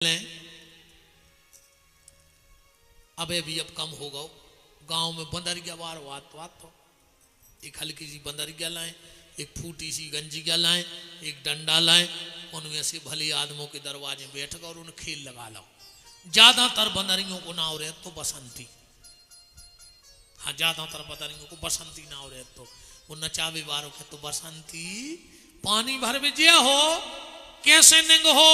लें अबे भी अब कम होगा। गांव में बंदरिया बार वात तो एक हल्की सी बंदरिया लाएं, एक फूटी सी गंजिया लाएं, एक डंडा लाएं, उनमें से भले आदमों के दरवाजे बैठ कर और उन्हें खेल लगा लो। ज्यादातर बंदरियों को ना हो रहे तो बसंती, हाँ ज्यादातर बंदरियों को बसंती ना हो रहे तो वो नचावे बारों के तो बसंती पानी भर में जिया हो कैसे निंग हो।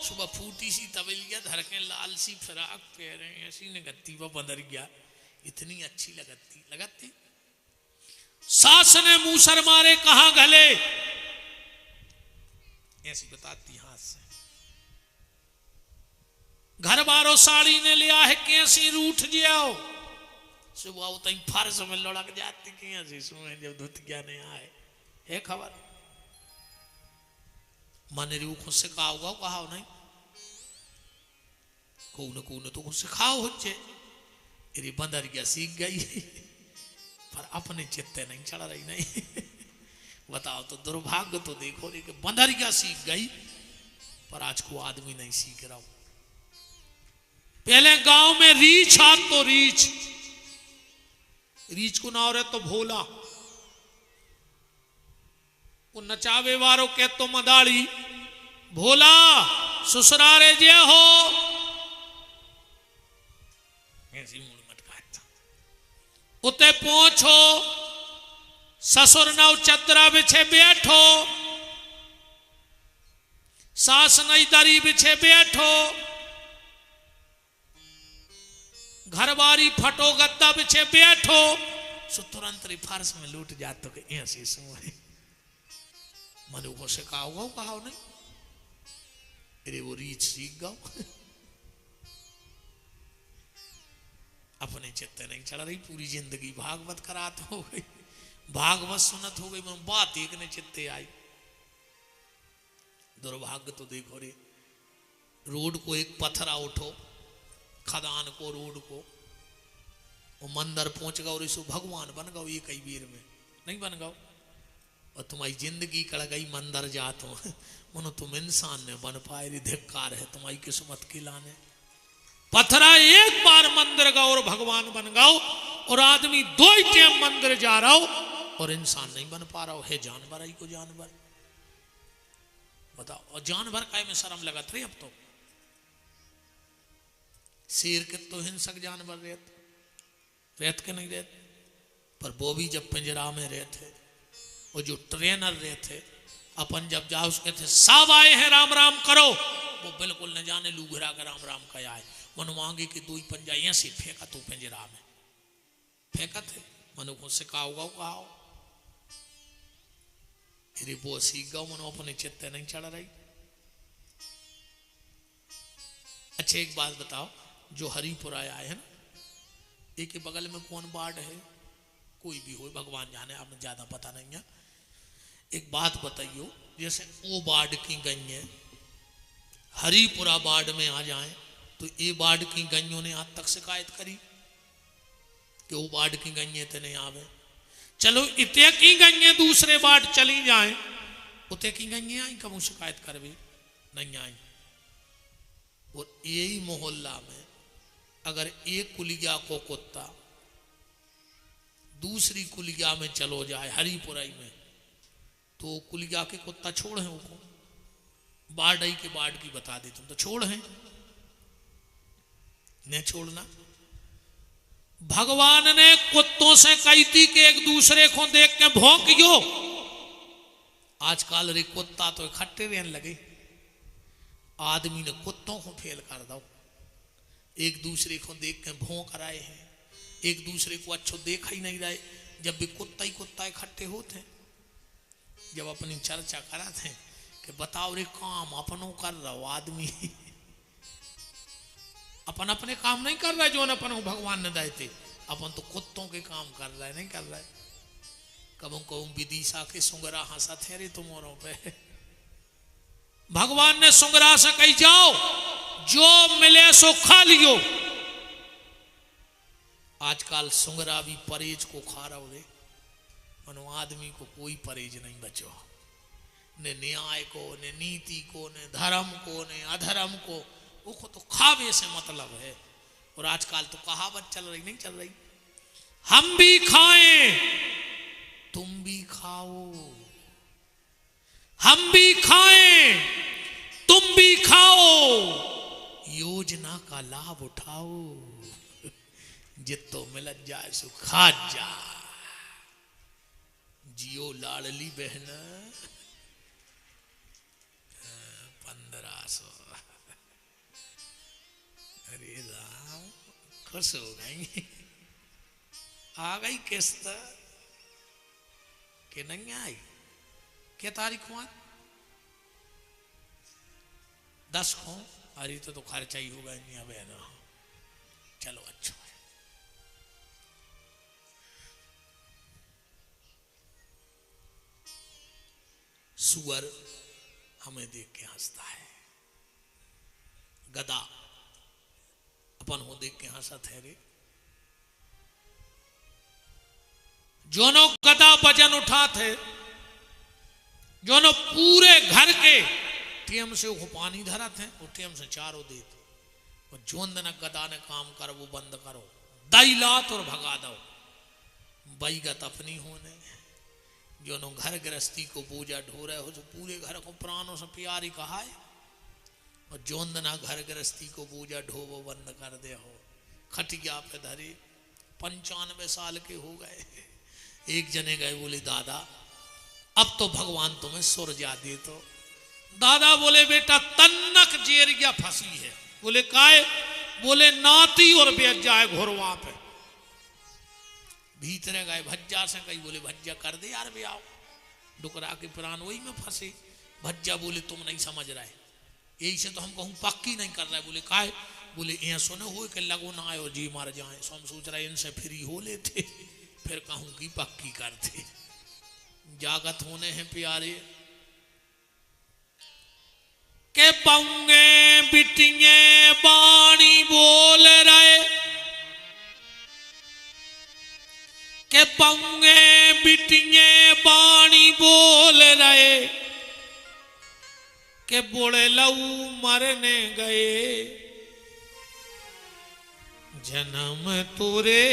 सुबह फूटी सी तबेलिया धर के लाल सी फिराक पहने ऐसी ने गत्ती वो बंदर गया इतनी अच्छी लगती। सास ने मूसर मारे कहा गले ऐसी बताती हाथ से। घर बारो साड़ी ने लिया है कैसी रूठ जाओ। सुबह वो तई फर्श में लड़क जाती कैसी सुने जब धुत गया नहीं आए है खबर माने रू खुद से कहा नहीं को न तो खुद सिखाओ होचे तेरी बंदर क्या सीख गई पर अपने चित्ते नहीं चढ़ रही नहीं। बताओ तो दुर्भाग्य तो देखो रे कि बंदर क्या सीख गई पर आज को आदमी नहीं सीख रहा। पहले गांव में रीछ हाथ तो रीछ को ना हो रहे तो भोला वो नचावे वारों के तो मदाड़ी भोला ससुरारे जे हो ऐसी मूड मटका उते पहुंचो ससुर नव चदरा बिछे बैठो सास नई दरी बिछे बैठो घरवारी फटो गद्दा बिछे बैठो सो तुरंत फर्श में लूट जातो के ऐसी सुने मनु को सिखाओ कहा नहीं अरे वो रीच सीख गो अपने चित्ते नहीं चढ़ रही पूरी जिंदगी भागवत करात हो गई भागवत सुनत हो गई मैं बात एक ने चित्ते आई। दुर्भाग्य तो देखो रे रोड को एक पत्थरा उठो खदान को रोड को वो मंदिर पहुंच गओ और इसो भगवान बन गओ ये कई बीर में नहीं बन गओ और तुम्हारी जिंदगी कड़ गई मंदिर जात हो मनो तुम इंसान ने बन पाए रे धिक्कार है तुम्हारी किस्मत की लाने। पत्थरा एक बार मंदिर गओ और भगवान बन गओ और आदमी दो ही टाइम मंदिर जा रहा हो और इंसान नहीं बन पा रहा हो है जानवर ही को जानवर बताओ। और जानवर काय में शर्म लगत रही अब तो शेर के तो हिंसक जानवर रहत के नहीं रहते पर वो भी जब पिंजरा में रहते और जो ट्रेनर रहते अपन जब जाओ उसके थे सब आए हैं राम राम करो वो बिल्कुल न जाने लूघरा का राम राम कया है मनु मांगे कि दो ही पंजा ऐसे फेंका तो पिंजरा में फेंका थे मनु को सिखाओ कहाओ अरे वो सीख गओ मनु अपने चित्ते नहीं चढ़ रही। अच्छा एक बात बताओ जो हरिपुरा आए हैं ना एक के बगल में कौन वार्ड है कोई भी हो भगवान जाने आपने ज्यादा पता नहीं है। एक बात बताइयो जैसे वो वार्ड की गई है हरिपुरा वार्ड में आ जाए तो ये वार्ड की गईयों ने आज तक शिकायत करी कि वो वार्ड की गई थे नहीं आवे। चलो इतने की गई दूसरे वार्ड चली जाए उतने की गई आई कब शिकायत कर भी नहीं आई। और यही मोहल्ला में अगर एक कुलिया को कुत्ता दूसरी कुलिया में चलो जाए हरिपुराई में तो कुलिया के कुत्ता छोड़ है उनको बाढ़ के बाढ़ की बता दे तुम तो छोड़ है न छोड़ना। भगवान ने कुत्तों से कही थी कि एक दूसरे को देख के भौंकियो। आजकल रे कुत्ता तो इकट्ठे रहने लगे आदमी ने कुत्तों को फेल कर दो एक दूसरे को देख के भौंक रहे हैं एक दूसरे को अच्छो देखा ही नहीं रहे। जब भी कुत्ता ही कुत्ता इकट्ठे होते हैं जब अपनी चर्चा करा थे कि बताओ रे काम अपनों कर रहा हो आदमी अपन अपने काम नहीं कर रहा है जो अपन भगवान ने दाए थे अपन तो कुत्तों के काम कर रहा है नहीं कर रहा है। कब कहूं विदिशा के सुंगरा हंसा थे रे तुम्हारों पे भगवान ने सुंगरा से कही जाओ जो मिले सो खा लियो। आजकल सुंगरा भी परहेज को खा रहा रे मनो आदमी को कोई परहेज नहीं बचो न न्याय को न नीति को न धर्म को न अधर्म को वो तो खावे से मतलब है। और आजकल तो कहावत चल रही, नहीं चल रही, हम भी खाएं तुम भी खाओ, हम भी खाएं तुम भी खाओ, योजना का लाभ उठाओ, जितो मिल जाए सो खा जा, जियो लाडली बहन 1500। अरे राम, खुश हो गई। आ गई किस्त कि नहीं आई? क्या तारीख हुआ? 10 को। अरे तो खर्चा ही होगा नहीं अब है ना। चलो अच्छा है। सुअर हमें देख के हंसता है, गधा अपन हो देख के हंसा ठहरे। जोनो गधा वजन उठाते, जोनो पूरे घर के टेम से वो पानी धरा थे, वो टेम से चारों देते, और जोन दिन गधा ने काम कर वो बंद करो, दाई लात और भगा दो, बैगत अपनी होने। जोनो घर गृहस्थी को पूजा ढो रहे हो, जो पूरे घर को प्राणों से प्यारी कहा है, और जोन दिन घर गृहस्थी को पूजा ढो वो बंद कर दे हो। खटिया पे धरे 95 साल के हो गए। एक जने गए, बोले दादा अब तो भगवान तुम्हें सुरजा दे। तो दादा बोले बेटा तन्नक जेरिया फंसी है। बोले काहे? बोले नाती और बेच जाए घोरवा पे। भीतरे गए भज्जा से कही, बोले भज्जा कर दे यार बे आओ, डुकरा के प्राण वही में फंसे। भज्जा बोले तुम नहीं समझ रहे, यही से तो हम कहूँ पक्की नहीं कर रहे। बोले काहे? बोले ये सुने हो कि लगो ना आयो जी मर जाए, सो हम सोच रहे इनसे फ्री हो लेते, फिर कहूँ की पक्की करते। जागत होने हैं प्यारे के पाऊंगे बिटिए बाणी बोल रहे, के पाऊंगे बिटिए बाणी बोल रहे, के बोले लऊ मरने गए, जन्म तुरे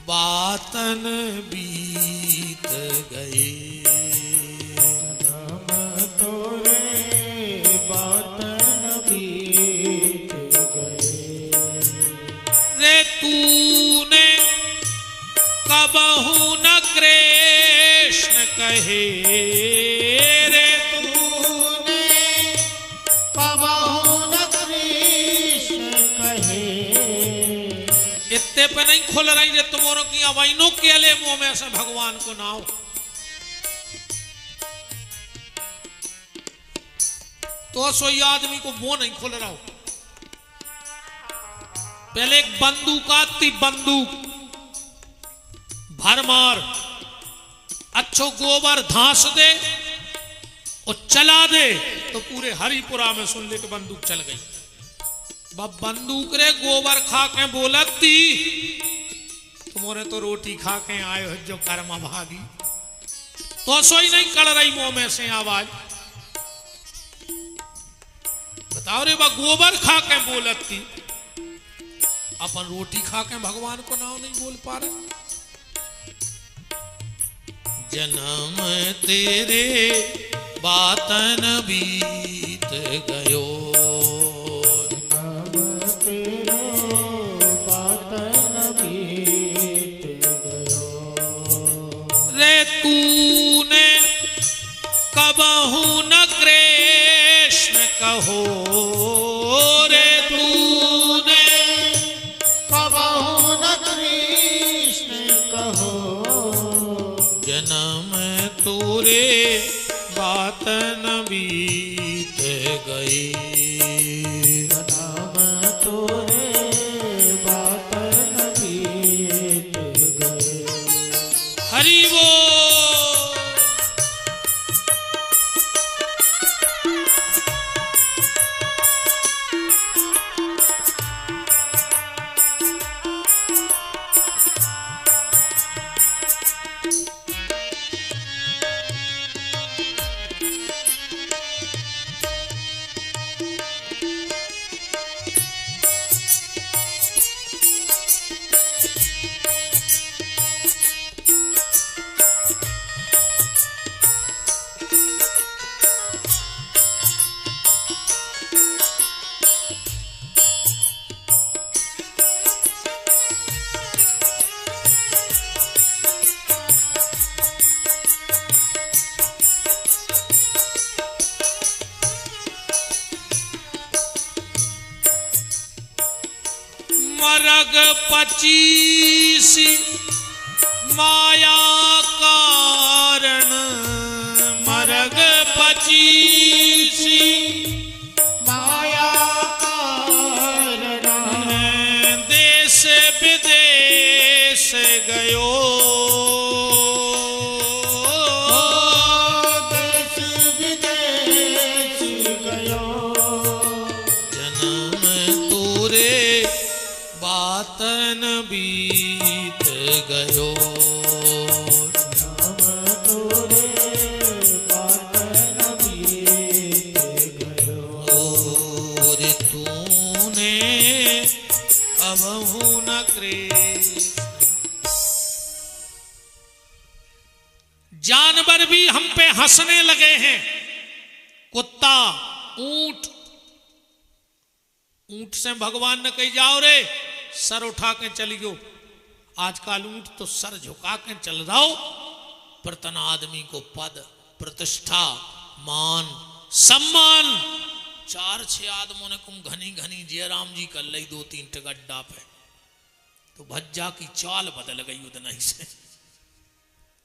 बातन बीत गए, जन्म तुरे बातन बीत गए। रे तूने कबहू न कृष्ण कहे, रे तूने कबहू न कृष्ण कहे। इतने पे नहीं खुल रही जे तुम्हारों की अवैनो के ले मुंह में से भगवान को नाव। तो सोई आदमी को मुंह नहीं खुल रहा हो। पहले एक बंदूक आती, बंदूक भरमार अच्छो गोबर धांस दे और चला दे तो पूरे हरिपुरा में सुन ले कि बंदूक चल गई। बब बंदूक रे गोबर खा के बोलती, तुम्हारे तो रोटी खा के आए हो जो कर्म भागी। तो सोई नहीं कड़ रही मुंह में से आवाज। बताओ रे बा गोबर खा के बोलती, अपन रोटी खा के भगवान को नाम नहीं बोल पा रहे। जन्म तेरे बातन बीत गयो, जन्म तेरे बातन बीत गयो। रे तूने कबहू न कृष्ण कहो, रे तूने कबहू न कृष्ण कहो। जन्म तोरे बातन बीत गई, जन्म तोरे बातन बीत गए। हरि वो मरग 25 माया कारण, मरग 25 माया कारण, देश विदेश गयो, देश विदेश गयो, जन्म तोरे बातन बीत गयो, नाम तोरे बातन बीत गयो, और तूने अबहु न कृष्ण। जानवर भी हम पे हंसने लगे हैं। कुत्ता, ऊंट, ऊंट से भगवान ने कही जाओ रे, सर उठा के चलियो। आजकल ऊंट तो सर झुका के चल रहा हो, प्रतन आदमी को पद, प्रतिष्ठा, मान, सम्मान। 4-6 आदमों ने कुम घनी घनी जयराम जी कर ली 2-3 टिकड्डा पे, तो भज्जा की चाल बदल गई उतना ही से।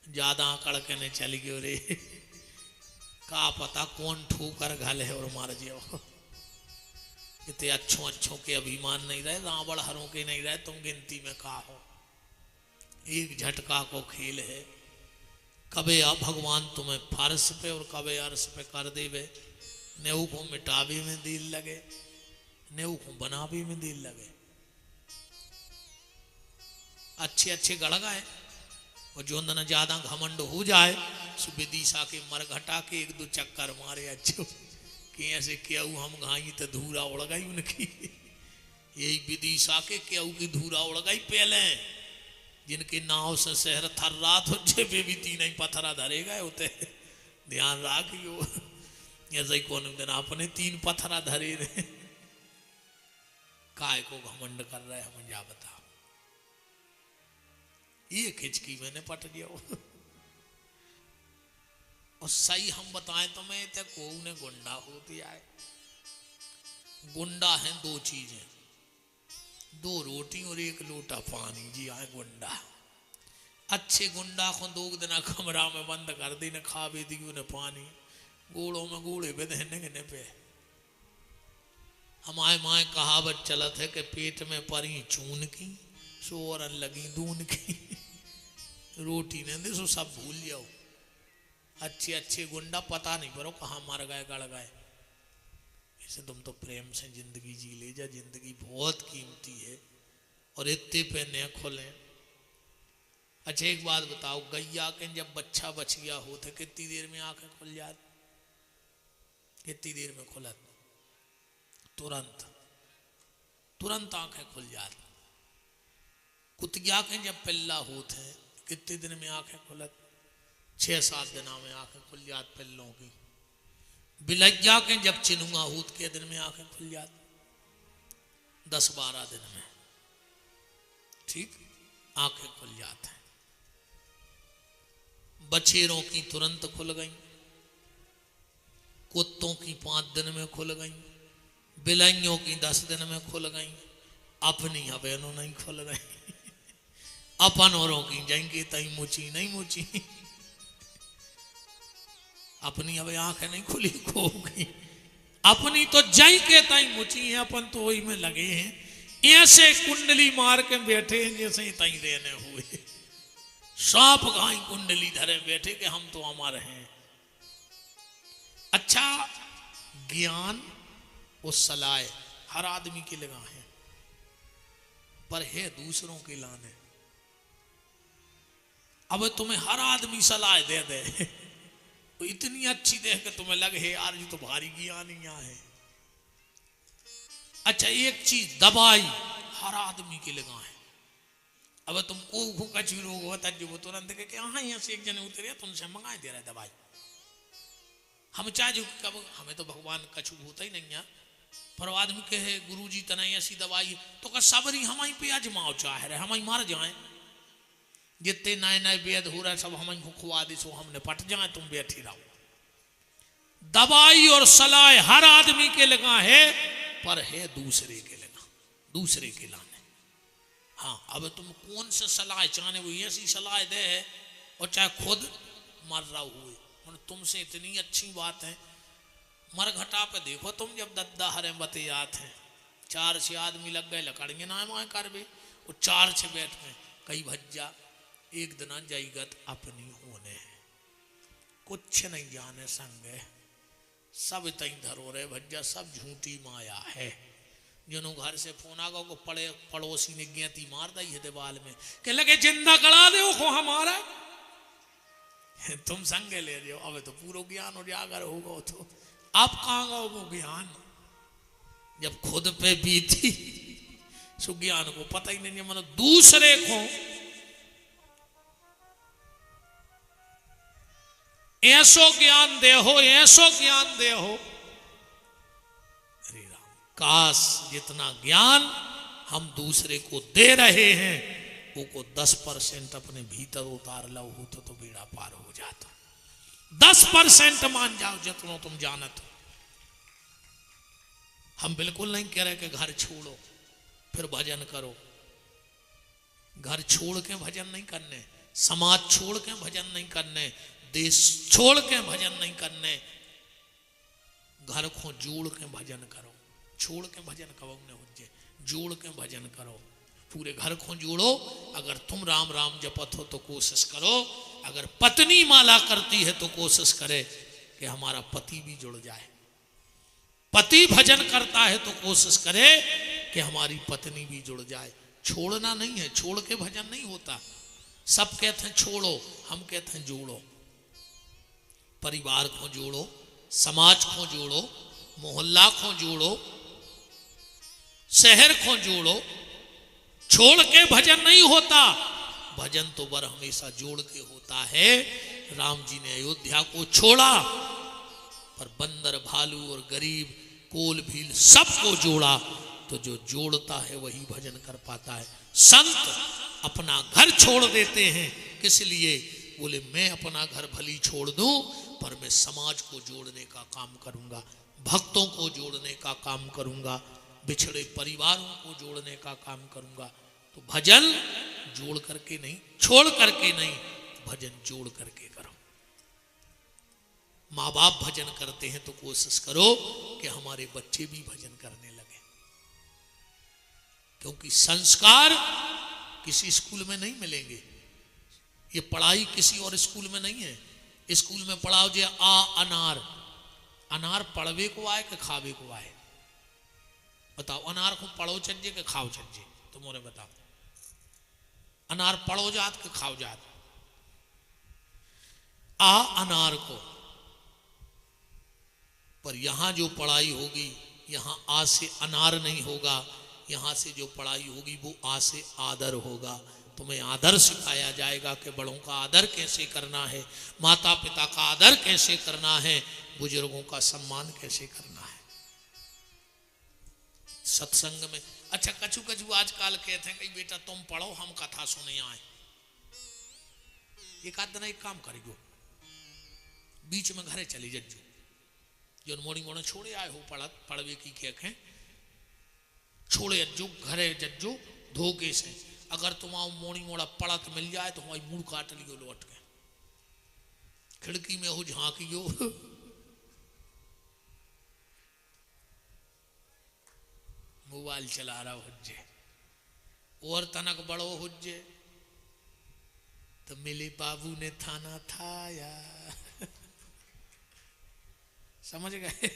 ज्यादा आकड़ के ने चली गयो रे, का पता कौन ठोकर घल है और मार जियो। इतने अच्छों अच्छों के अभिमान नहीं रहे, रावण हरों के नहीं रहे, तुम गिनती में का हो। एक झटका को खेल है, कबे आ भगवान तुम्हें फर्श पे और कबे अर्श पे कर देवे। नेऊ को मिटावे में दिल लगे, नेऊ को बनावे में दिल लगे। अच्छे अच्छे गढ़ गए, और जो न ज्यादा घमंड हो जाए सो विदिशा के मर घटा के 1-2 चक्कर मारे अच्छे कि ऐसे क्याऊ हम घाई तो धूरा उड़ गई उनकी। यही विदिशा के क्याऊ की धूरा उड़ गई पहले, जिनके नाव से शहर थर रात हो जेबे भी 3 ही पत्थरा धरे गए होते। ध्यान रखियो, ऐसे ही कौन दिन अपने 3 पत्थरा धरे रहे। काय को घमंड कर रहे हम जा बताओ। ये खिचकी मैंने पट गया। और सही हम बताएं तो मैं तो को ने गुंडा हो दिया है। गुंडा है 2 चीजें, 2 रोटी और 1 लोटा पानी, जी आए गुंडा। अच्छे गुंडा को 2 दिन कमरा में बंद कर दी, न खावे दी उन्हें पानी, गोड़ों में गोड़े बेधने पे। हमारे माए कहावत चलत है कि पेट में परी चून की, सोरन लगी दून की। रोटी ने दे सो सब भूल जाओ। अच्छे अच्छे गुंडा पता नहीं पड़ो कहाँ मर गए गड़ गए। इसे तुम तो प्रेम से जिंदगी जी ले जा, जिंदगी बहुत कीमती है और इतने पे न खोले। अच्छा एक बात बताओ, गैया के जब बच्चा बच गया होते कितनी देर में आंखें खुल जाती? कितनी देर में खुलत? तुरंत, तुरंत आंखें खुल जाती। कुतिया के जब पिल्ला होते हैं कितने दिन में आंखें खुलत? 6-7 दिनों में आंखें खुल जाती पिल्लों की। बिलैया के जब चिनुआ होत के दिन में आंखें खुल जाती, 10-12 दिन में, ठीक आंखें खुल जाते हैं। बछेरों की तुरंत खुल गई, कुत्तों की 5 दिन में खुल गई, बिलाइयों की 10 दिन में खुल गई, अपनी हवेनों नहीं खुल रही। अपन औरों की जाएंगे तई मुची नहीं मुची, अपनी अब आंखें नहीं खुली खो गई। अपनी तो जाई के तई मुची है, अपन तो वही में लगे हैं। ऐसे कुंडली मार के बैठे हैं जैसे ही तई रहने हुए सांप गाय कुंडली धरे बैठे कि हम तो अमर हैं। अच्छा ज्ञान वो सलाह हर आदमी की लगा है, पर है दूसरों के लाने। अब तुम्हें हर आदमी सलाह दे दे तो इतनी अच्छी देख के तुम्हें लगे यार ये तो भारी ज्ञान यहाँ है। अच्छा एक चीज दवाई हर आदमी के लगा है। अब तुमको कछु रोग होता जो वो तुरंत के हाँ यहाँ से एक जने उतरे तुमसे मंगाए दे रहे दवाई। हम चाहे जो कब हमें तो भगवान कछु होता ही नहीं है, पर आदमी कहे गुरु जी तना ऐसी दवाई तो का सबरी हमारी पे आजमाओ चाहे रहे हमारी मार जाए। जितने नए नए वेद हो रहे सब हमें खुआ दे सो हमने पट जाए, तुम बैठी रहो। दवाई और सलाह हर आदमी के लगा है, पर है दूसरे के लगा, दूसरे के लाने। हाँ, अब तुम कौन से सलाह चाहने वो ऐसी सलाह दे और चाहे खुद मर रहा हुए, तुमसे इतनी अच्छी बात है। मरघटा पे देखो तुम, जब दद्दा हरे बते जाते हैं, 4 से आदमी लग गए लकड़िए ना माए कर बे, वो 4 से बैठ में कई भज्जा एक दिन जाइगत अपनी होने, कुछ नहीं जाने संग सब तई धरो रहे भज्जा, सब झूठी माया है। जिन्हों घर से फोन आ गो को पड़ोसी ने गेंती मार दी है दीवाल में, के लगे जिंदा गड़ा दे को हमारा, तुम संगे ले रहे हो। अब तो पूरा ज्ञान उजागर होगा, तो आप कहाँ गो वो ज्ञान, जब खुद पे बीती सो ज्ञान को पता ही नहीं। मतलब दूसरे को ऐसो ज्ञान दे हो, ऐसो ज्ञान दे हो, अरे राम, काश जितना ज्ञान हम दूसरे को दे रहे हैं वो को 10% अपने भीतर उतार लो हो तो बेड़ा पार हो जाता। 10% मान जाओ जितना तुम जानत हो। हम बिल्कुल नहीं कह रहे कि घर छोड़ो फिर भजन करो, घर छोड़ के भजन नहीं करने, समाज छोड़ के भजन नहीं करने, देश छोड़ के भजन नहीं करने, घर को जोड़ के भजन करो। छोड़ के भजन करो ने हो, जोड़ के भजन करो, पूरे घर को जोड़ो। अगर तुम राम राम जपत हो तो कोशिश करो, अगर पत्नी माला करती है तो कोशिश करे कि हमारा पति भी जुड़ जाए, पति भजन करता है तो कोशिश करे कि हमारी पत्नी भी जुड़ जाए। छोड़ना नहीं है, छोड़ के भजन नहीं होता। सब कहते हैं छोड़ो, हम कहते हैं जोड़ो। परिवार को जोड़ो, समाज को जोड़ो, मोहल्ला को जोड़ो, शहर को जोड़ो। छोड़ के भजन नहीं होता, भजन तो बर हमेशा जोड़ के होता है। राम जी ने अयोध्या को छोड़ा पर बंदर भालू और गरीब कोल भील सबको जोड़ा, तो जो जोड़ता है वही भजन कर पाता है। संत अपना घर छोड़ देते हैं, किस लिए? बोले मैं अपना घर भली छोड़ दूं पर मैं समाज को जोड़ने का काम करूंगा, भक्तों को जोड़ने का काम करूंगा, बिछड़े परिवारों को जोड़ने का काम करूंगा। तो भजन जोड़ करके नहीं, छोड़ करके नहीं, भजन जोड़ करके करो। माँ बाप भजन करते हैं तो कोशिश करो कि हमारे बच्चे भी भजन करने लगे, क्योंकि संस्कार किसी स्कूल में नहीं मिलेंगे। ये पढ़ाई किसी और स्कूल में नहीं है। स्कूल में पढ़ाओ जे आ अनार, अनार पढ़वे को आए कि खावे को आए? बताओ, अनार को पढ़ो चज्जे के खाओ चज्जे? तुम्हारे बताओ, अनार पढ़ो जात के खाओ जात? आ अनार को। पर यहां जो पढ़ाई होगी, यहां आ से अनार नहीं होगा, यहां से जो पढ़ाई होगी वो आ से आदर होगा। तुम्हें आदर सिखाया जाएगा कि बड़ों का आदर कैसे करना है, माता पिता का आदर कैसे करना है, बुजुर्गों का सम्मान कैसे करना है। सत्संग में अच्छा कछु कछु आजकल कहते हैं कि बेटा तुम पढ़ो हम कथा सुने आए। एक आध दिन एक काम करियो, बीच में घरे चली जज्जो, जो मोड़ी मोड़े छोड़े आए हो पढ़वे की क्या छोड़े अज्जो, घरे जज्जो धोखे से। अगर तुम मोड़ी मोड़ा पड़त मिल जाए तो हमारी मुंह काट लियो लौट के, खिड़की में हो झांकियो, मोबाइल चला रहा हुज्जे, और तनक बड़ो हुज्जे तो मिले बाबू ने थाना था या समझ गए?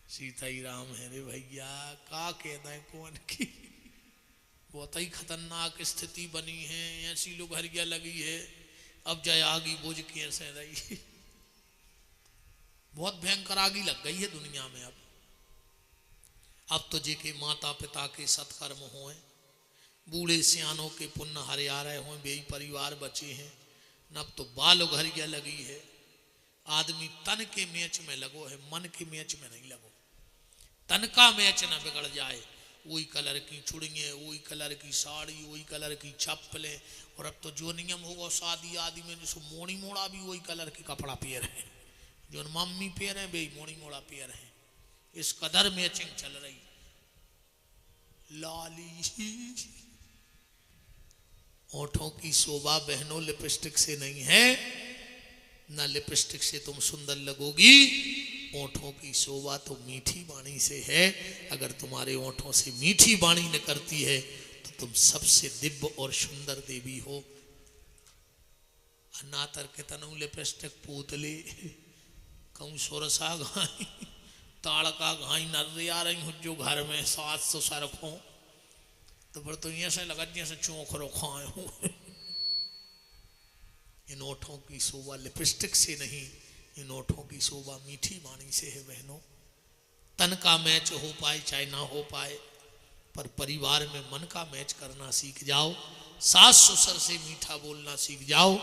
सीता ही राम है रे भैया, का कहना है कौन की। बहुत ही खतरनाक स्थिति बनी है, ऐसी लोग हरिया लगी है। अब जय आगी बोझ कैसे रही, बहुत भयंकर आगी लग गई है दुनिया में। अब तो जे के माता पिता के सत्कर्म हों, बूढ़े सियानों के पुण्य हरे आ रहे हों, बेई परिवार बचे हैं, नब तो बाल घरिया लगी है। आदमी तन के मैच में लगो है, मन के मैच में नहीं लगो। तन का मैच ना बिगड़ जाए, वही कलर की चूड़ियाँ, वही कलर की साड़ी, वही कलर की चप्पलें। और अब तो जो नियम होगा शादी आदि में, जैसे मोड़ी मोड़ा भी वही कलर के कपड़ा पहन रहे हैं, जो मम्मी पहन रहे भाई मोड़ी मोड़ा पहन रहे हैं। इस कदर मैचिंग चल रही, लाली। ओठों की शोभा बहनों लिपस्टिक से नहीं है, ना लिपस्टिक से तुम सुंदर लगोगी। ओठों की शोभा तो मीठी वाणी से है। अगर तुम्हारे ओठों से मीठी वाणी निकलती है तो तुम सबसे दिव्य और सुंदर देवी हो। नातर के तनु लिपस्टिक पूतले कहूँ सोरसा घाई ताड़का घाई नर्रे आ रही हूँ जो घर में सास ससुर रखो तो फिर तो ये से लगा जैसे चोखरो खाए हूँ। इन ओठों की शोभा लिपस्टिक से नहीं, इन ओठों की शोभा मीठी वाणी से है बहनों। तन का मैच हो पाए चाहे ना हो पाए, पर परिवार में मन का मैच करना सीख जाओ। सास ससुर से मीठा बोलना सीख जाओ।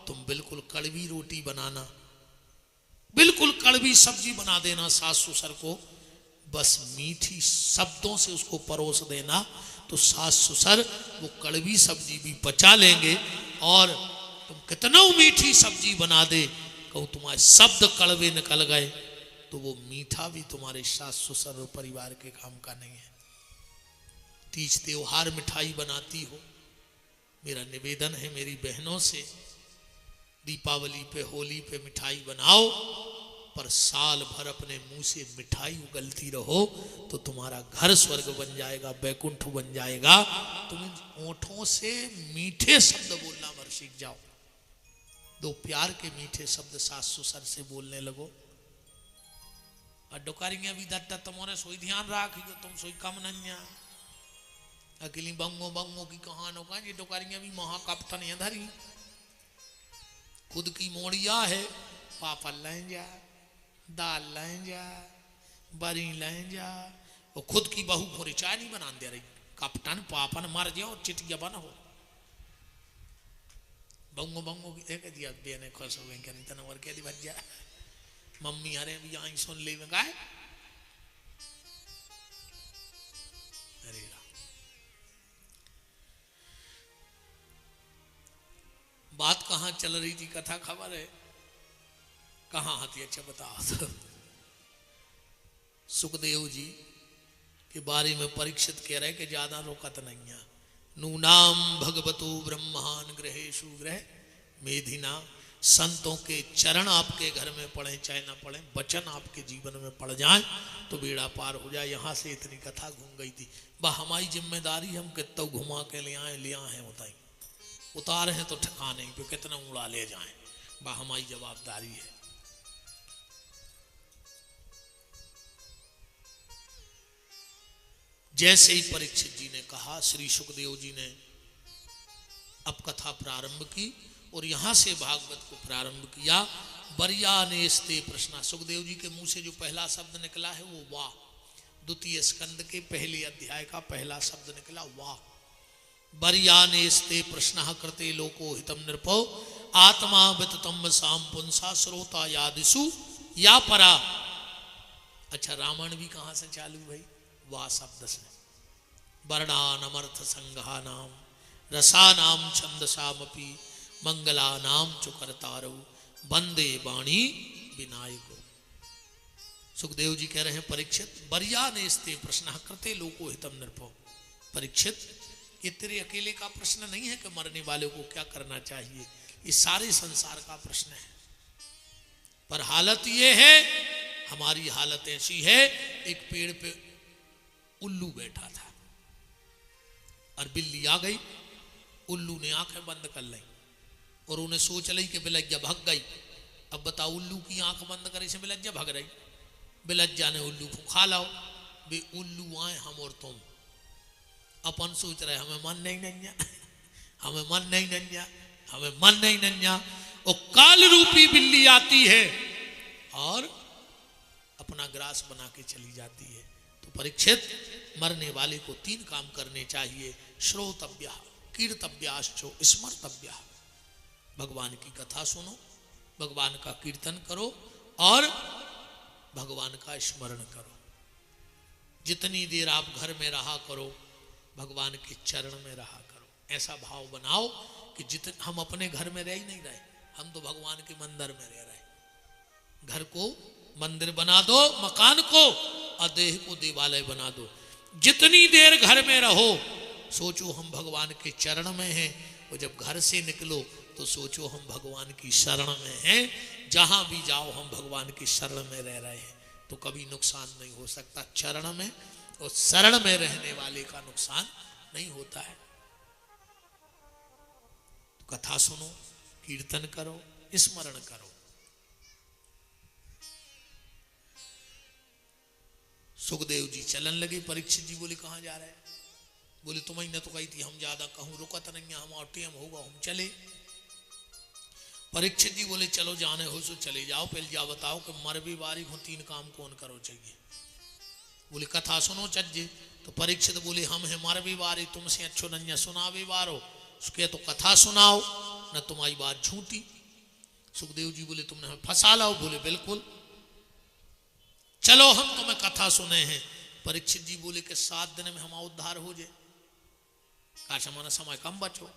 तुम बिल्कुल कड़वी रोटी बनाना, बिल्कुल कड़वी सब्जी बना देना सास ससुर को, बस मीठी शब्दों से उसको परोस देना, तो सास ससुर वो कड़वी सब्जी भी पचा लेंगे। और तुम कितना मीठी सब्जी बना दे, कहूँ तुम्हारे शब्द कड़वे निकल गए तो वो मीठा भी तुम्हारे सास ससुर और परिवार के काम का नहीं है। तीज त्योहार मिठाई बनाती हो, मेरा निवेदन है मेरी बहनों से, दीपावली पे होली पे मिठाई बनाओ, पर साल भर अपने मुंह से मिठाई उगलती रहो तो तुम्हारा घर स्वर्ग बन जाएगा, बैकुंठ बन जाएगा। तुम ओठों से मीठे शब्द बोलना मर सीख जाओ। दो प्यार के मीठे शब्द सास ससुर से बोलने लगो। और डोकारियां भी दत्ता तुम्हारे सोई ध्यान राखियो, तुम सोई कम नन्या अकेली बंगो बंगो की कहानों का ये डोकारियां भी महाकप्तन है धरी, खुद की मोड़िया है, पापा लें जा, दाल लें जा, बरी लें जा, और खुद की बहू को चाय नहीं बना दे रही। कप्तान पापन मर जाओ चिटिया बन हो बंगो बंगो की देख दिया बेने खुश हो गए क्या नहीं तना और क्या दी बच जा मम्मी अरे भी आई सुन ले में गाय। अरे बात कहाँ चल रही थी, कथा खबर है कहाँ आती? अच्छा बताओ। सुखदेव जी के बारे में परीक्षित कह रहे कि ज्यादा रोकत नहीं है। नूनाम भगवतो ब्रह्मान ग्रहेषु ग्रह मेधिना, संतों के चरण आपके घर में पड़े चाहे ना पड़े, वचन आपके जीवन में पड़ जाए तो बेड़ा पार हो जाए। यहाँ से इतनी कथा घूम गई थी। वह हमारी जिम्मेदारी, हम कितना घुमा के ले आए बताई, उतारे हैं तो ठिकाने पे कितना उड़ा ले जाएं, वह हमारी जवाबदारी है। जैसे ही परीक्षित जी ने कहा, श्री सुखदेव जी ने अब कथा प्रारंभ की और यहां से भागवत को प्रारंभ किया। बरियानेस्ते प्रश्न, सुखदेव जी के मुंह से जो पहला शब्द निकला है वो वाह, द्वितीय स्कंद के पहले अध्याय का पहला शब्द निकला वाह। बरियानेस्ते प्रश्न कृते लोको हितम नृपो आत्मा विततम साम पुंसा श्रोता यादिशु या परा। अच्छा, रामायण भी कहां से चालू भाई? वाह शब्द से। वर्णानमर्थ संघानाम रसानाम छंदसामपि मंगलानाम चुकरतारो वंदे वाणी विनायको। सुखदेव जी कह रहे हैं परीक्षित, बरियानेस्ते प्रश्न कृते लोको हितम नृपो। परीक्षित, ये तेरे अकेले का प्रश्न नहीं है कि मरने वाले को क्या करना चाहिए, ये सारे संसार का प्रश्न है। पर हालत ये है, हमारी हालत ऐसी है, एक पेड़ पे उल्लू बैठा था और बिल्ली आ गई, उल्लू ने आंखें बंद कर ली और उन्हें सोच ली कि बिलज्जा भाग गई। अब बताओ, उल्लू की आंख बंद करे से बिलज्जा भाग रही, बिलज्जा ने उल्लू को खा लाओ। बे उल्लू आए हम और तुम, अपन सोच रहे हमें मन नहीं नन्या, हमें मन नहीं नन्या, हमें मन नहीं नन्या, और काल रूपी बिल्ली आती है और अपना ग्रास बना के चली जाती है। तो परीक्षित, मरने वाले को 3 काम करने चाहिए। श्रोतव्य, कीर्तव्याश्चो स्मर्तव्य। भगवान की कथा सुनो, भगवान का कीर्तन करो और भगवान का स्मरण करो। जितनी देर आप घर में रहा करो, भगवान के चरण में रहा करो। ऐसा भाव बनाओ कि जितने हम अपने घर में रह ही नहीं रहे, हम तो भगवान के मंदिर में रह रहे। घर को मंदिर बना दो, मकान को, और देह को देवालय बना दो। जितनी देर घर में रहो सोचो हम भगवान के चरण में हैं, और जब घर से निकलो तो सोचो हम भगवान की शरण में हैं। जहां भी जाओ हम भगवान की शरण में रह रहे हैं, तो कभी नुकसान नहीं हो सकता चरण में, और शरण में रहने वाले का नुकसान नहीं होता है। तो कथा सुनो, कीर्तन करो, स्मरण करो। सुखदेव जी चलन लगे। परीक्षित जी बोले कहां जा रहे हैं? बोले तुम्हें न तो कही थी हम ज्यादा कहूं रुकत नहीं, हम और टेम होगा हम चले। परीक्षित जी बोले चलो जाने हो सो चले जाओ, पहले जा बताओ कि मरबी बारी को 3 काम कौन करो चाहिए। बोले कथा सुनो चज्जे। तो परीक्षित बोले हम है मरबी बारी, तुमसे अच्छो नन्या सुनावे बारो, उसके तो कथा सुनाओ न तुम्हारी बात झूठी। सुखदेव जी बोले तुमने हमें फंसा लाओ। बोले बिल्कुल, चलो हम तुम्हें कथा सुने हैं। परीक्षित जी बोले कि 7 दिन में हमारा उद्धार हो जाए, काश हमारा समय कम बचो।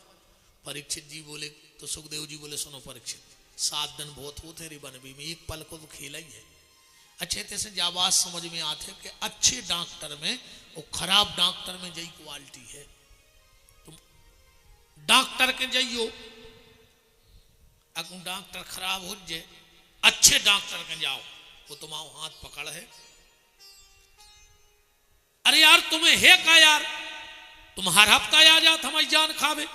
परीक्षित जी बोले, तो सुखदेव जी बोले सुनो परीक्षित, 7 दिन बहुत होते रे बनबी में, एक पल को तो खेला ही है। अच्छे तरह से जाबाज समझ में आते कि अच्छे डॉक्टर में और खराब डॉक्टर में यही क्वालिटी है। तुम डॉक्टर के जाइयो, अगर डॉक्टर खराब हो जाए, अच्छे डॉक्टर के जाओ, वो तुम्हारा हाथ पकड़ है। अरे यार तुम्हें है का यार, तुम हर हफ्ता आ जात हमारी जान खावे,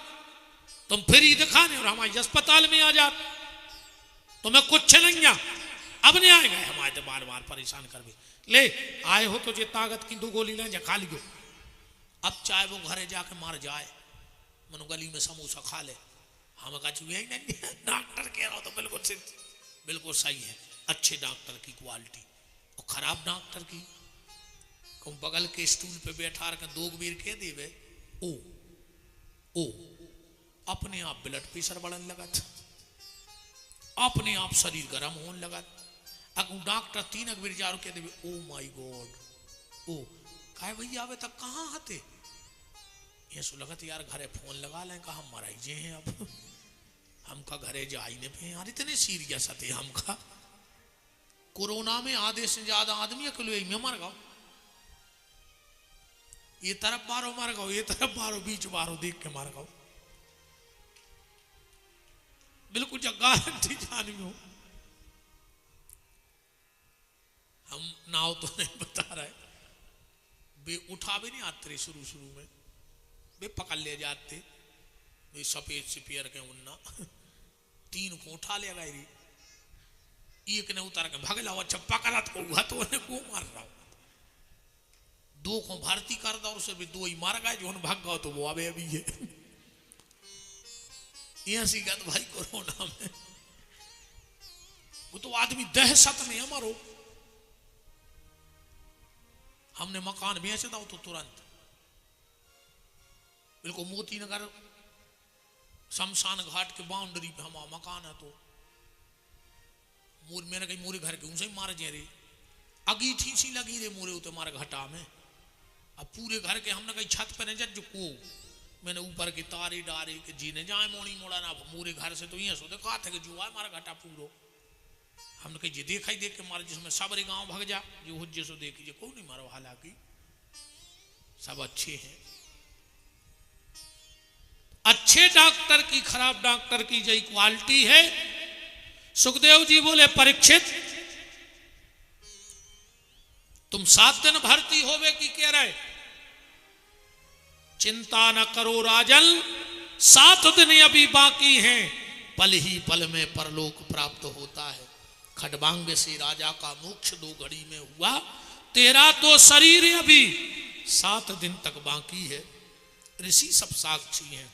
तुम फ्री दिखाने और हमारे अस्पताल में आ जात, तुम्हें कुछ नहीं आ। अब नहीं आए गए हमारे तो बार बार परेशान कर भी ले आए हो तो जे ताकत की 2 गोली लें खा लियो। अब चाहे वो घरे जाके मार जाए, मनो गली में समोसा खा ले, हम कहा यही नहीं डॉक्टर कह रहा हो तो बिल्कुल सही है। अच्छे डॉक्टर की क्वालिटी और खराब डॉक्टर की, बगल के स्टूल पे बैठा कर 2 बेर कह देवे ओ अपने आप ब्लड प्रेशर बढ़ने लगा, अपने आप शरीर गर्म होने लगा। अगर डॉक्टर 3 बेर जारो कह देवे ओ माय गॉड, ओ कहे भैया आवे तक कहाँ आते, ये सो लगत यार घरे फोन लगा लें कहा मराई जे हैं। अब हमका घरे जाने पे यार इतने सीरियस आते हमका। कोरोना में आधे से ज्यादा आदमी अकेले में मर गओ, ये तरफ मारो मर गओ, ये तरफ मारो बीच मारो देख के मर गओ, बिल्कुल गारंटी जानी हो। हम नाव तो नहीं बता रहे, वे उठा भी नहीं आते शुरू में, वे पकड़ ले जाते, वे सफेद सिपियर के उन्ना 3 को उठा ले गए, एक ने उतार के भगला, अच्छा पकड़ा तो को मार रहा हूं, 2 को भर्ती कर दो, उसे भी 2 ही मार गए, जो भाग गया तो वो अभी है। ऐसी गत भाई कोरोना में वो तो आदमी दहशत में हमारो। हमने मकान बेच दो तो तुरंत बिल्कुल मोती नगर शमशान घाट के बाउंड्री पे हमारा मकान है, तो मेरे कहीं मोरे घर के उनसे मार जे रे, अगीठी सी लगी रे मोरे उते मारे घटा में। अब पूरे घर के हमने कहीं छत पर नहीं जो को मैंने ऊपर के तारे डारे के जीने जाए मोड़ी मोड़ा ना मोरे घर से, तो ये सो देखा था कि जो आए मारा घटा पूरो, हमने कहीं देखा ही देख के मारे, जिसमें सबरे गांव भग जा जो हुज्जे सो देखिए कोई नहीं मारो, हालांकि सब अच्छे हैं। अच्छे डॉक्टर की खराब डॉक्टर की यही क्वालिटी है। सुखदेव जी बोले परीक्षित तुम 7 दिन भर्ती होवे की कह रहे, चिंता न करो राजन, 7 दिन अभी बाकी हैं, पल ही पल में परलोक प्राप्त होता है। खडबांग से राजा का मोक्ष 2 घड़ी में हुआ, तेरा तो शरीर अभी 7 दिन तक बाकी है। ऋषि सब साक्षी हैं।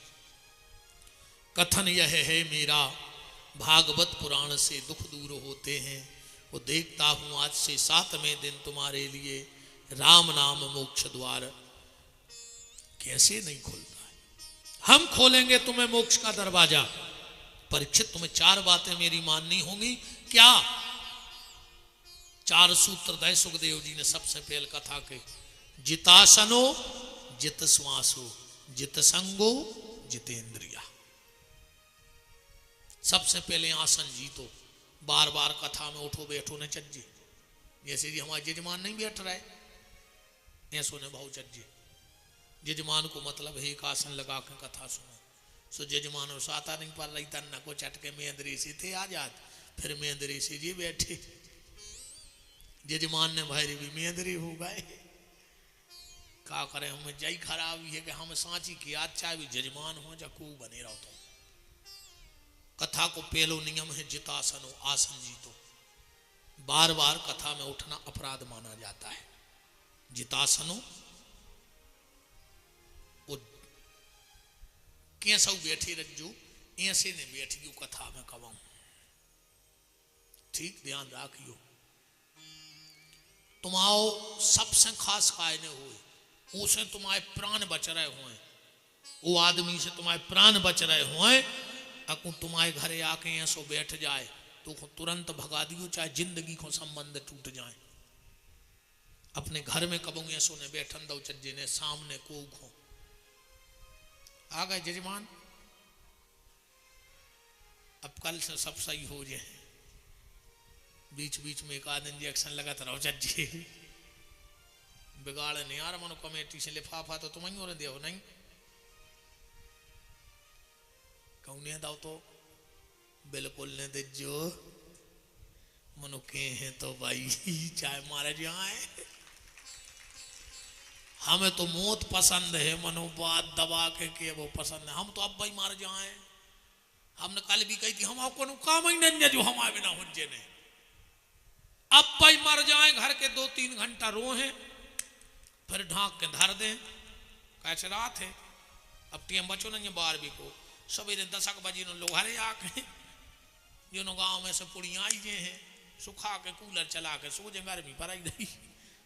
कथन यह है मेरा, भागवत पुराण से दुख दूर होते हैं। वो देखता हूं आज से 7वें दिन तुम्हारे लिए राम नाम मोक्ष द्वार कैसे नहीं खुलता है। हम खोलेंगे तुम्हें मोक्ष का दरवाजा। परीक्षित तुम्हें 4 बातें मेरी माननी होंगी। क्या? 4 सूत्र दे सुखदेव जी ने सबसे पहले कथा के, जितासनो जित श्वासो जित संगो जितेंद्रिया। सबसे पहले आसन जीतो, बार बार कथा में उठो बैठो न चज्जे, जैसे जी हमारे जजमान नहीं बैठ रहे, ऐसो ने भाव चज्जे जजमान को मतलब है एक आसन लगा के कथा सुनो। सो जजमान साता नहीं पर रही तन्ना को चटके मेंदरी से थे आजाद, फिर मेंदरी से जी बैठे। जजमान ने भाई भी मेंदरी हो गए, क्या करें, हमें जय खराब है कि हम सांची की आज चाहे भी जजमान हो जा को बने रहो। तो कथा को पहलो नियम है जितासन हो, आसन जीतो। बार बार कथा में उठना अपराध माना जाता है। जितासनो कैसा बैठी रज्जू ऐसे ने बैठियो कथा में कवाऊं, ठीक ध्यान राखियो। तुम्हारो सबसे खास कायने हुए उसे तुम्हारे प्राण बच रहे हुए, वो आदमी से तुम्हारे प्राण बच रहे हुए, अकु तुम्हारे घरे आके ऐसो बैठ जाए तो तुरंत भगा दियो, चाहे जिंदगी को संबंध टूट जाए। अपने घर में कबू ऐसो ने बैठन दो चज्जे ने सामने को खो आ गए जजमान, अब कल से सब सही हो जाए। बीच बीच में एक आध इंजेक्शन लगा रहो चज्जे, बिगाड़ नहीं यार मनो कमेटी से लिफाफा तो तुम ही और दे नहीं कहने दाओ तो बिल्कुल ने दे जो मनो के हैं तो भाई चाहे मारे जाए। हमें तो मौत पसंद है, मनो बात दबा के वो पसंद है। हम तो अब भाई मार जाए, हमने कल भी कही थी हम आपको काम ही नहीं जो हमारे बिना हुज्जे ने, अब भाई मर जाए घर के 2-3 घंटा रोहे फिर ढांक के धर दे। कैसे रात है अब टीम बचो ना 12 को सवेरे 10 बजे लोग हरे आके जो गांव में से पुड़िया आई जे हैं सुखा के कूलर चला के सो जे गर्मी पर आई रही,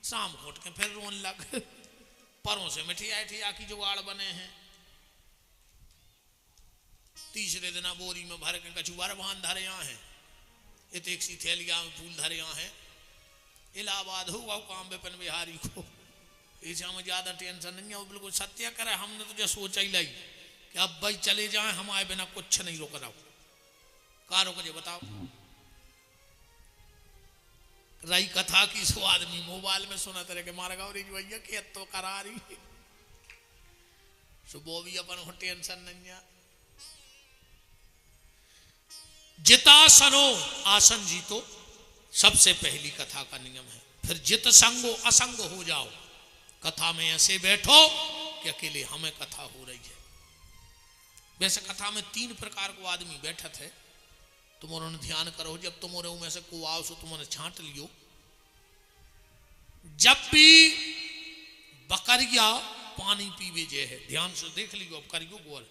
शाम को उठ के फिर रोन लग। परों से मिठिया की जुगाड़ बने हैं, तीसरे दिन बोरी में भर के कछुआर बांध धरे यहाँ है, एक सी थैलिया में फूल धरे यहाँ है। इलाहाबाद होगा काम विपिन बिहारी को, इसे हमें ज्यादा टेंशन नहीं है, वो बिल्कुल सत्य करे। हमने तुझे सोचा ही लाई कि अब भाई चले जाए हमारे बिना कुछ नहीं रोक रहा। का रोक जे बताओ। रही कथा की सो आदमी मोबाइल में सुना तरह के मार गाँव भैया के तो करा रही सुबह भी अपन हो टेंशन नहीं है। जितासनो आसन जीतो सबसे पहली कथा का नियम है। फिर जित संगो असंग हो जाओ, कथा में ऐसे बैठो कि अकेले हमें कथा हो रही है। वैसे कथा में 3 प्रकार को आदमी बैठत है, तुम उन्होंने ध्यान करो। जब तुम में से को आओ सो तुमने छांट लियो। जब भी बकरिया पानी पीवे जे है, ध्यान से देख लियो, अब करियो गोल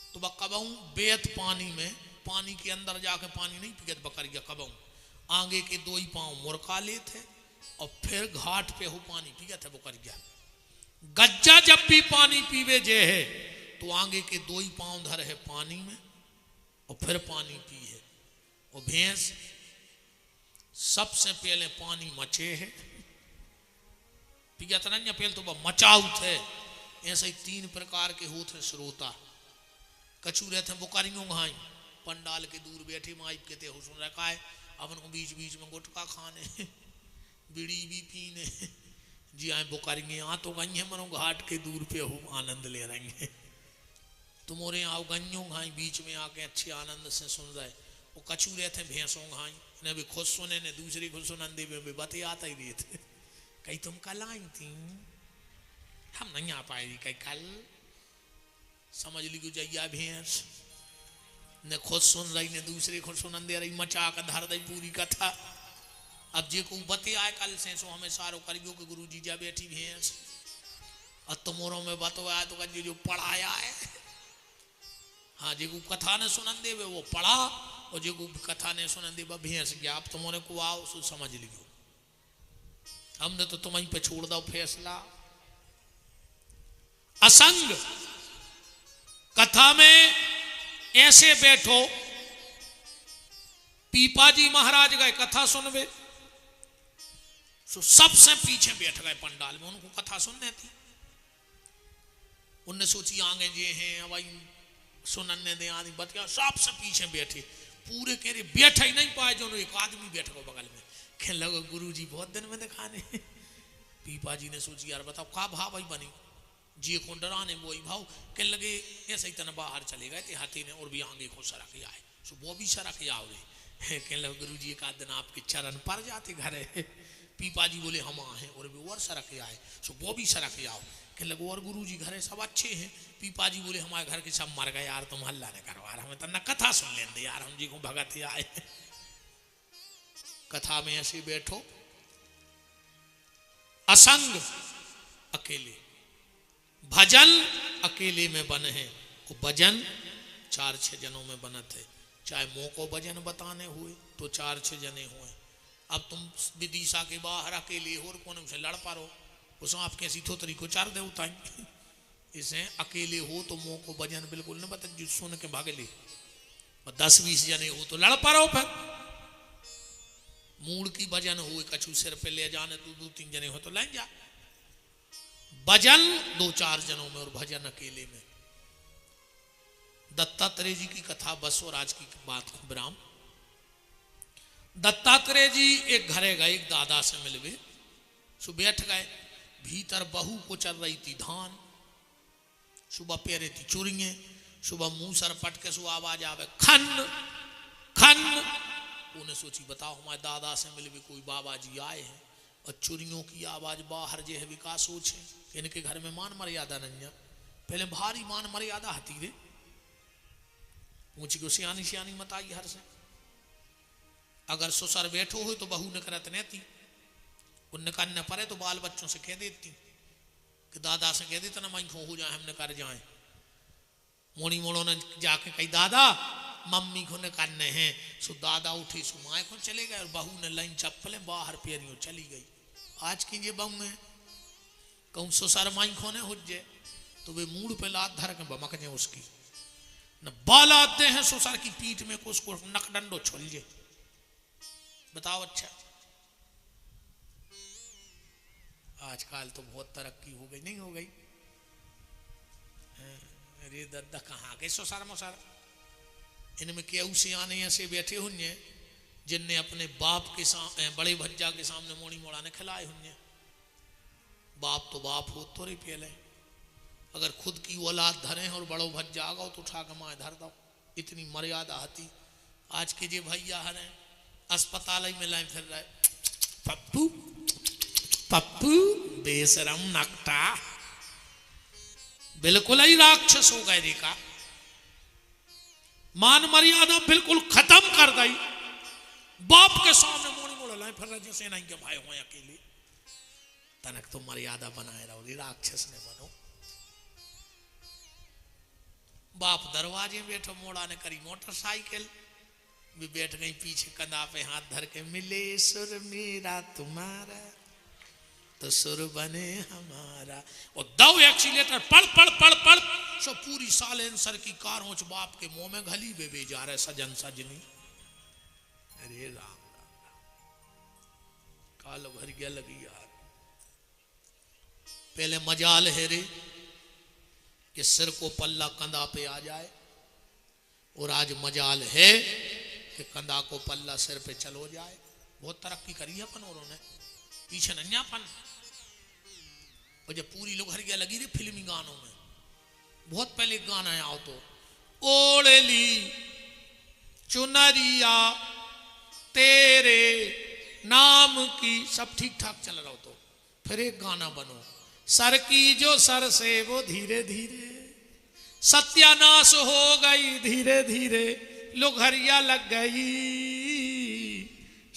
तो बकबऊ बेत पानी में, पानी के अंदर जाके पानी नहीं पियत बकरिया, कबऊ आगे के 2 ही पांव मुरका लेते और फिर घाट पे हो पानी पियत है बकरिया। गज्जा जब भी पानी पीवे जे है तो आगे के 2 ही पांव धर है पानी में और फिर पानी पी है। और भैंस सबसे पहले पानी मचे है, पियत नहीं पहले तो वह मचाऊ थे। ऐसे ही 3 प्रकार के होते श्रोता। कछु रहते बुकारियों घाई पंडाल के दूर बैठे माइप के ते हो सुन रखा है, अब उनको बीच बीच में गुटखा खाने बीड़ी भी पीने जी आए बुकारियाँ यहाँ तो गई है, मनो घाट के दूर पे हो आनंद ले रही है। तुम्हारे आओ गन्यों घाई बीच में आके अच्छे आनंद से सुन रहे। वो कछु रहते भैंसों घाई ने भी खुद सुने ने दूसरी खुद सुनंदे में भी बते आता ही रहे थे। कहीं तुम कल आई थी, हम नहीं आ पाए, कहीं कल समझ ली को जैया भैंस ने खुद सुन रही ने दूसरे खुद सुनंदे रही, मचा कर धर दी पूरी कथा। अब जे को बते आए कल से सो हमें सारो करियो कि गुरु जी जा बैठी भैंस और तुम्हारों में बतवाया तो जो पढ़ाया है। हाँ जी को कथा ने सुनन दे वो पढ़ा और जो कथा ने सुनन दे भैंस गया। अब तुम्हारे को आओ सो समझ लियो, हमने तो तुम्हें पे छोड़ दो फैसला। असंग कथा में ऐसे बैठो, पीपा जी महाराज गए कथा सुनवे सो सबसे पीछे बैठ गए पंडाल में, उनको कथा सुनने थी। उनने सोची आगे जे हैं भाई सुनने दे आदमी बतिया, सबसे पीछे बैठे पूरे कह रहे बैठ ही नहीं पाए। जो एक आदमी बैठ गो बगल में, कह लगा गुरु जी बहुत दिन में दिखाने। पीपा पीपा जी ने सोची यार बताओ का भाव भाई बनी जी को डराने वही भाव कह लगे ऐसे ही तना बाहर चले गए थे हाथी ने और भी आगे को सरा के आए सो वो भी सरा के आओ कह लगे गुरु जी एक आध दिन आपके चरण पर जाते घर है पीपा जी बोले हम आए और भी और सरा के आए सो वो भी सरा के आओ कह लगे और गुरु जी घर है सब अच्छे हैं पीपा जी बोले हमारे घर के सब मर गए यार तुम हल्ला न करवा रहा हमें तो न कथा सुन लेंगे यार हम जी को भगत आए कथा में ऐसे बैठो असंग अकेले भजन अकेले में बने हैं वो भजन 4-6 जनों में बनत है चाहे मोह को भजन बताने हुए तो 4-6 जने हुए अब तुम विदिशा के बाहर अकेले हो और कौन से लड़ पा रहो उसमें आप कैसी थोतरी को 4 दे उताई इसे अकेले हो तो मोह को भजन बिल्कुल न बता सुन के भागे ले 10-20 जने हो तो लड़ पा रहो फिर मूड की भजन हो कछु सिर पे ले जाने तो 2-3 जने हो तो ले जा भजन 2-4 जनों में और भजन अकेले में दत्तात्रेय जी की कथा बस और आज की बात विराम दत्तात्रेय जी एक घरे गए एक दादा से मिलवे सो बैठ गए भीतर बहू को चल रही थी धान सुबह पेरे थी चुरिये सुबह मुंह सर पटके सो आवाज आवे खन खन उन्हें सोची बताओ हमारे दादा से मिलवे कोई बाबा जी आए हैं और चुरियों की आवाज बाहर जे है विकास सोचे इनके घर में मान मर्यादा नहीं पहले भारी मान मर्यादा हती रे पूछी को सियानी सियानी मत आई हर से अगर ससुर बैठो हो तो बहू ने करत नहीं थी उनने करने पड़े तो बाल बच्चों से कह देती कि दादा से कह देते ना मैं हो जाए हमने कर जाए मोनी मोड़ो ने जाके कही दादा मम्मी को ने करने हैं सो दादा उठी सो माए को चले गए और बहू ने लाइन चप्पलें बाहर पेरियों चली गई आज की ये बहू है कहूँ ससुर माई खोने हो जाए तो वे मूड पे लात धर के बमक जाए उसकी न बाल आते हैं ससुर की पीठ में को उसको नकडंडो छोल जाए बताओ अच्छा आजकल तो बहुत तरक्की हो गई नहीं हो गई अरे दादा कहाँ गए ससुर मसुर इनमें केहू से आने ऐसे बैठे हुए जिनने अपने बाप के सामने बड़े भज्जा के सामने मोड़ी मोड़ा ने खिलाए हुए बाप तो बाप हो थोड़ी पहले अगर खुद की औलाद धरे और बड़ो भज्जा आ गो तो उठा के माए धर दो इतनी मर्यादा आती आज के जे भैया हरे अस्पताल में लाइन फिर रहे पप्पू पप्पू बेशरम नकटा बिल्कुल ही राक्षस हो गए देखा मान मर्यादा बिल्कुल खत्म कर गई बाप के सामने मोड़ी मोड़ लाए फिर रहे जैसे नहीं के भाई हुए अकेले तनक तो मर्यादा बनाए रहो राक्षस ने बनो बाप दरवाजे बैठो मोड़ा ने करी मोटरसाइकिल भी बैठ गई पीछे कंधा पे हाथ धर के मिले सुर मेरा तुम्हारा तो सुर बने हमारा और दो एक्सीलेटर पड़ पड़ पड़ पड़ सो पूरी सालेंसर की कारों बाप के मुंह में घली बेबे जा रहे सजन सजनी अरे राम राम राम कालो भर गया लगी यार पहले मजाल है रे कि सिर को पल्ला कंधा पे आ जाए और आज मजाल है कि कंधा को पल्ला सिर पे चलो जाए बहुत तरक्की करी है अपन और ने पीछे नन्यापन और जब पूरी लोग हर गया लगी रे फिल्मी गानों में बहुत पहले गाना आओ तो ओढ़ली चुनरिया तेरे नाम की सब ठीक ठाक चल रहा हो तो फिर एक गाना बनो सर की जो सर से वो धीरे धीरे सत्यानाश हो गई धीरे धीरे लुघरिया लग गई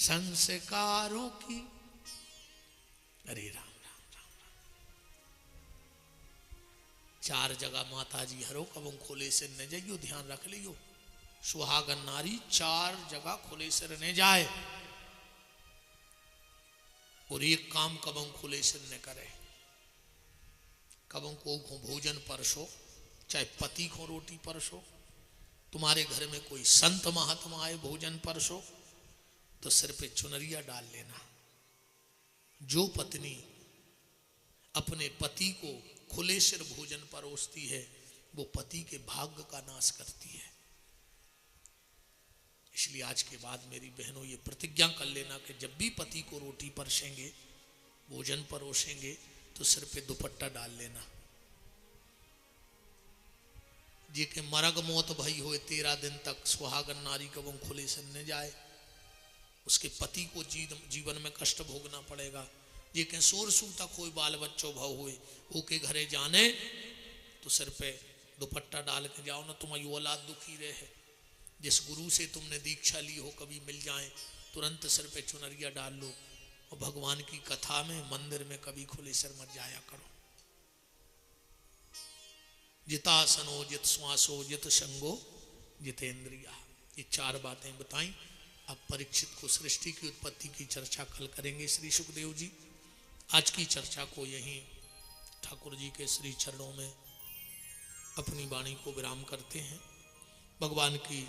संस्कारों की अरे राम राम राम राम 4 जगह माता जी हरो कब खोले से न जाइयो ध्यान रख लियो सुहागन नारी 4 जगह खोले से रहने जाए और एक काम कबम खुले से न करे कबम को भोजन परसो चाहे पति को रोटी परसो तुम्हारे घर में कोई संत महात्मा आए भोजन परसो तो सिर पे चुनरिया डाल लेना जो पत्नी अपने पति को खुले सिर भोजन परोसती है वो पति के भाग्य का नाश करती है इसलिए आज के बाद मेरी बहनों ये प्रतिज्ञा कर लेना कि जब भी पति को रोटी परसेंगे भोजन परोसेंगे तो सिर पे दुपट्टा डाल लेना। जे के मरग मौत भई होए 13 दिन तक सुहागन नारी कबों खुले से न जाए, उसके पति को जीवन में कष्ट भोगना पड़ेगा। जे के सोर सूता कोई बाल बच्चों भाव हुए वो के घरे जाने तो सिर पे दुपट्टा डाल के जाओ ना, तुम्हारी औलाद दुखी रहे। जिस गुरु से तुमने दीक्षा ली हो कभी मिल जाए तुरंत सिर पे चुनरिया डाल लो, और भगवान की कथा में मंदिर में कभी खुले सिर मत जाया करो। जितासनो जित श्वासो जित संगो जितेंद्रिया, ये 4 बातें बताई। अब परीक्षित को सृष्टि की उत्पत्ति की चर्चा कल करेंगे श्री सुखदेव जी। आज की चर्चा को यहीं ठाकुर जी के श्री चरणों में अपनी वाणी को विराम करते हैं। भगवान की